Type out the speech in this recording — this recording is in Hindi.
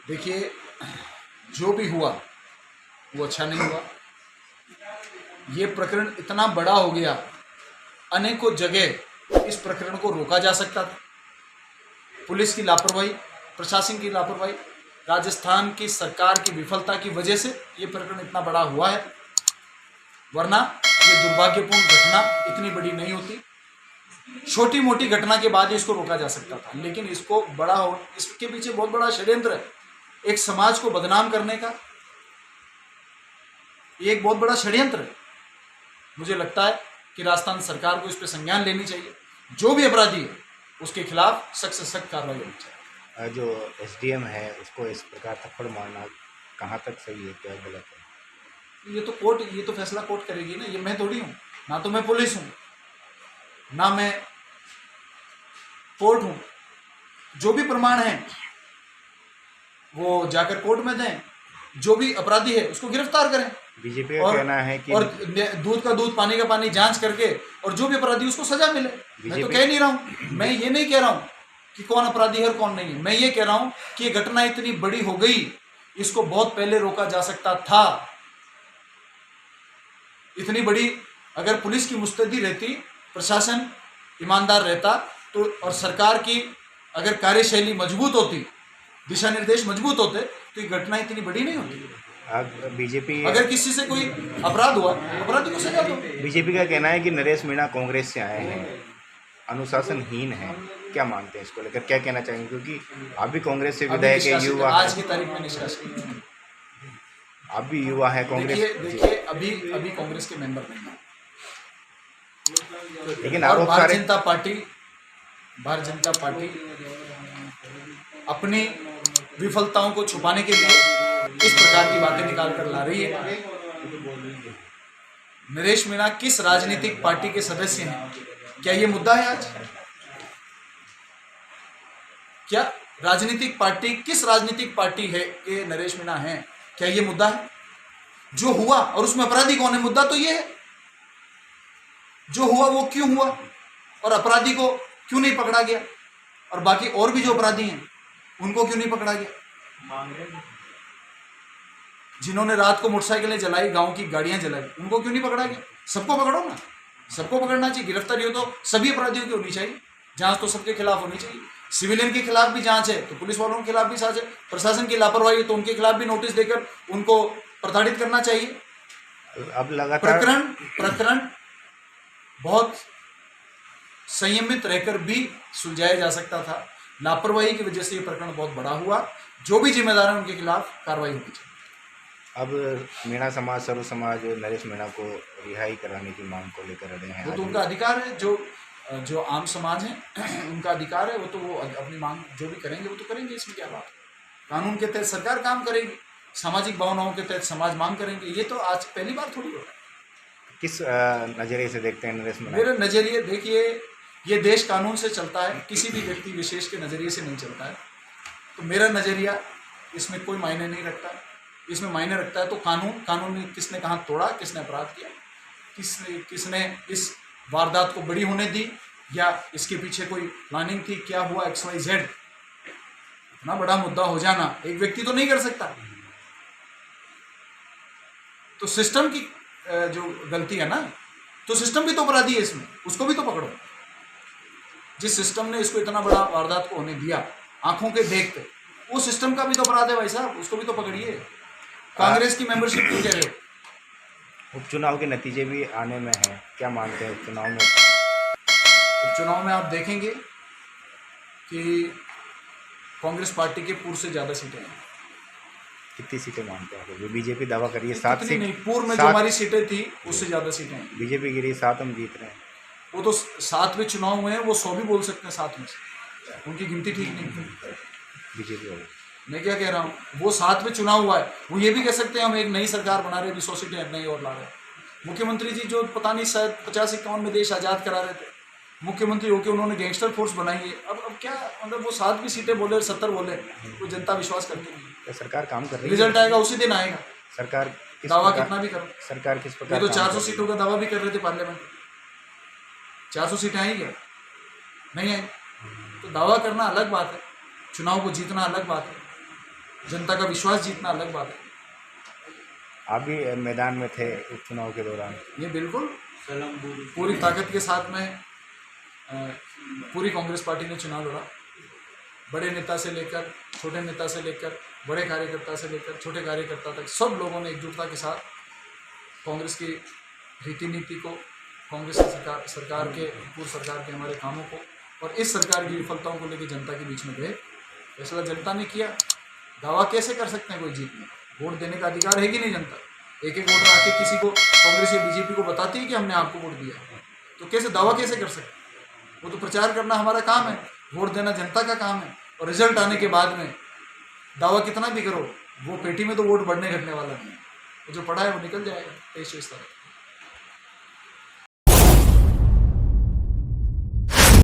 देखिए, जो भी हुआ वो अच्छा नहीं हुआ। ये प्रकरण इतना बड़ा हो गया, अनेकों जगह इस प्रकरण को रोका जा सकता था। पुलिस की लापरवाही, प्रशासन की लापरवाही, राजस्थान की सरकार की विफलता की वजह से ये प्रकरण इतना बड़ा हुआ है, वरना ये दुर्भाग्यपूर्ण घटना इतनी बड़ी नहीं होती। छोटी मोटी घटना के बाद इसको रोका जा सकता था, लेकिन इसको बड़ा हो, इसके पीछे बहुत बड़ा षड्यंत्र है। एक समाज को बदनाम करने का ये एक बहुत बड़ा षड्यंत्र है। मुझे लगता है कि राजस्थान सरकार को इस पर संज्ञान लेनी चाहिए। जो भी अपराधी है उसके खिलाफ सख्त से सख्त कार्रवाई होनी चाहिए। जो एसडीएम है उसको इस प्रकार थप्पड़ मारना कहाँ तक सही है, क्या गलत है? ये तो फैसला कोर्ट करेगी ना। ये मैं थोड़ी हूँ, ना तो मैं पुलिस हूँ, ना मैं कोर्ट हूँ। जो भी प्रमाण है वो जाकर कोर्ट में दें, जो भी अपराधी है उसको गिरफ्तार करें। बीजेपी का कहना है कि और दूध का दूध पानी का पानी जांच करके और जो भी अपराधी उसको सजा मिले। मैं तो कह नहीं रहा हूँ, मैं ये नहीं कह रहा हूँ कि कौन अपराधी है और कौन नहीं है। मैं ये कह रहा हूँ कि ये घटना इतनी बड़ी हो गई, इसको बहुत पहले रोका जा सकता था। इतनी बड़ी अगर पुलिस की मुस्तैदी रहती, प्रशासन ईमानदार रहता तो, और सरकार की अगर कार्यशैली मजबूत होती, दिशा निर्देश मजबूत होते, तो ये घटना इतनी बड़ी नहीं होती। बीजेपी अगर किसी से कोई अपराध हुआ, अपराधी को सजा दो। बीजेपी का कहना है कि नरेश मीणा कांग्रेस से आए हैं, अनुशासनहीन है। क्या मानते हैं इसको लेकर, क्या कहना चाहेंगे? क्योंकि आप भी कांग्रेस से विधायक है, युवा आज की तारीख में निष्कासित, आप भी युवा है कांग्रेस। देखिए अभी कांग्रेस के मेंबर नहीं है, लेकिन और आरोप भारतीय जनता पार्टी अपनी विफलताओं को छुपाने के लिए इस प्रकार की बातें निकाल कर ला रही है। नरेश मीणा किस राजनीतिक पार्टी के सदस्य हैं, क्या ये मुद्दा है आज? क्या राजनीतिक पार्टी, किस राजनीतिक पार्टी है कि नरेश मीणा हैं, क्या ये मुद्दा है? जो हुआ और उसमें अपराधी कौन है, मुद्दा तो ये है। जो हुआ वो क्यों हुआ और अपराधी को क्यों नहीं पकड़ा गया, और बाकी और भी जो अपराधी हैं उनको क्यों नहीं पकड़ा गया? जिन्होंने रात को मोटरसाइकिलें जलाई, गांव की गाड़ियां जलाई, उनको क्यों नहीं पकड़ा गया? सबको पकड़ो ना, सबको पकड़ना चाहिए। गिरफ्तारी हो तो सभी अपराधियों की होनी चाहिए, जांच तो सबके खिलाफ होनी चाहिए। सिविलियन के खिलाफ भी जांच है तो पुलिस वालों के खिलाफ भी जांच है। प्रशासन की लापरवाही है तो उनके खिलाफ भी नोटिस देकर उनको प्रताड़ित करना चाहिए। अब लगातार प्रकरण बहुत संयमित रहकर भी सुलझाया जा सकता था। लापरवाही की वजह से ये प्रकरण बहुत बड़ा हुआ। जो भी जिम्मेदार है उनके खिलाफ कार्रवाई होनी चाहिए। अब मीणा समाज, सर्व समाज नरेश मीणा को रिहाई कराने की मांग को लेकर अड़े हैं। वो तो उनका अधिकार है, जो आम समाज है उनका अधिकार है। वो अपनी मांग जो भी करेंगे वो तो करेंगे, इसमें क्या बात है। कानून के तहत सरकार काम करेगी, सामाजिक भावनाओं के तहत समाज मांग करेंगे। ये तो आज पहली बार थोड़ी हो रहा है। किस नज़रिए से देखते हैं नरेश मीणा? मेरे नज़रिए, देखिए, ये देश कानून से चलता है, किसी भी व्यक्ति विशेष के नज़रिए से नहीं चलता है। तो मेरा नज़रिया इसमें कोई मायने नहीं रखता। इसमें मायने रखता है तो कानून में किसने कहाँ तोड़ा, किसने अपराध किया, किसने इस वारदात को बड़ी होने दी, या इसके पीछे कोई प्लानिंग थी, क्या हुआ, XYZ। इतना बड़ा मुद्दा हो जाना एक व्यक्ति तो नहीं कर सकता। तो सिस्टम की जो गलती है ना, तो सिस्टम भी तो अपराधी है इसमें, उसको भी तो पकड़ो। जिस सिस्टम ने इसको इतना बड़ा वारदात को होने दिया आंखों के देखते, वो सिस्टम का भी तो अपराध है भाई साहब, उसको भी तो पकड़िए। कांग्रेस की मेंबरशिप क्यों कह रहे हो? उपचुनाव के नतीजे भी आने में हैं, क्या मानते हैं उपचुनाव में? उपचुनाव में आप देखेंगे कि कांग्रेस पार्टी के पूर्व से ज़्यादा सीटें हैं। कितनी सीटें मानते हैं? बीजेपी दावा करिए 7 सीट। नहीं, पूर्व में जो हमारी सीटें थी उससे ज़्यादा सीटें हैं। बीजेपी गिरी 7, हम जीत रहे हैं। वो तो 7 में चुनाव हुए हैं, वो 100 भी बोल सकते हैं 7 में से, उनकी गिनती ठीक नहीं थी। बीजेपी हो, मैं क्या कह रहा हूँ, वो 7 में चुनाव हुआ है, वो ये भी कह सकते हैं हम एक नई सरकार बना रहे, 100 सीटें नई और ला रहे हैं। मुख्यमंत्री जी जो पता नहीं शायद 50-51 में देश आज़ाद करा रहे थे, मुख्यमंत्री होकर उन्होंने गैंगस्टर फोर्स बनाई है। अब क्या मतलब, वो 7 भी सीटें बोले, 70 बोले, तो जनता विश्वास करती नहीं। तो सरकार काम कर रही है, रिजल्ट आएगा उसी दिन आएगा। सरकार दावा कितना भी करो, सरकार किस प्रकार? ये तो 400 सीटों का दावा भी कर रहे थे पार्लियामेंट में। 400 सीटें आई क्या? नहीं आई। तो दावा करना अलग बात है, चुनाव को जीतना अलग बात है। जनता का विश्वास जीतना अलग बात है। आप भी मैदान में थे उपचुनाव के दौरान। ये बिल्कुल पूरी ताकत के साथ में पूरी कांग्रेस पार्टी ने चुनाव लड़ा। बड़े नेता से लेकर छोटे नेता से लेकर बड़े कार्यकर्ता से लेकर छोटे कार्यकर्ता तक सब लोगों ने एकजुटता के साथ कांग्रेस की रीति नीति को, कांग्रेस की सरकार के पूर्व सरकार के हमारे कामों को और इस सरकार की विफलताओं को लेकर जनता के बीच में गए। फैसला जनता ने किया। दावा कैसे कर सकते हैं कोई जीतने? वोट देने का अधिकार है कि नहीं जनता? एक एक वोटर आके किसी को कांग्रेस या बीजेपी को बताती है कि हमने आपको वोट दिया, तो कैसे दावा कैसे कर सकते? वो तो प्रचार करना हमारा काम है, वोट देना जनता का काम है। और रिजल्ट आने के बाद में दावा कितना भी करो, वो पेटी में तो वोट बढ़ने घटने वाला नहीं है। जो पड़ा है वो निकल जाएगा 23-24 तारीख।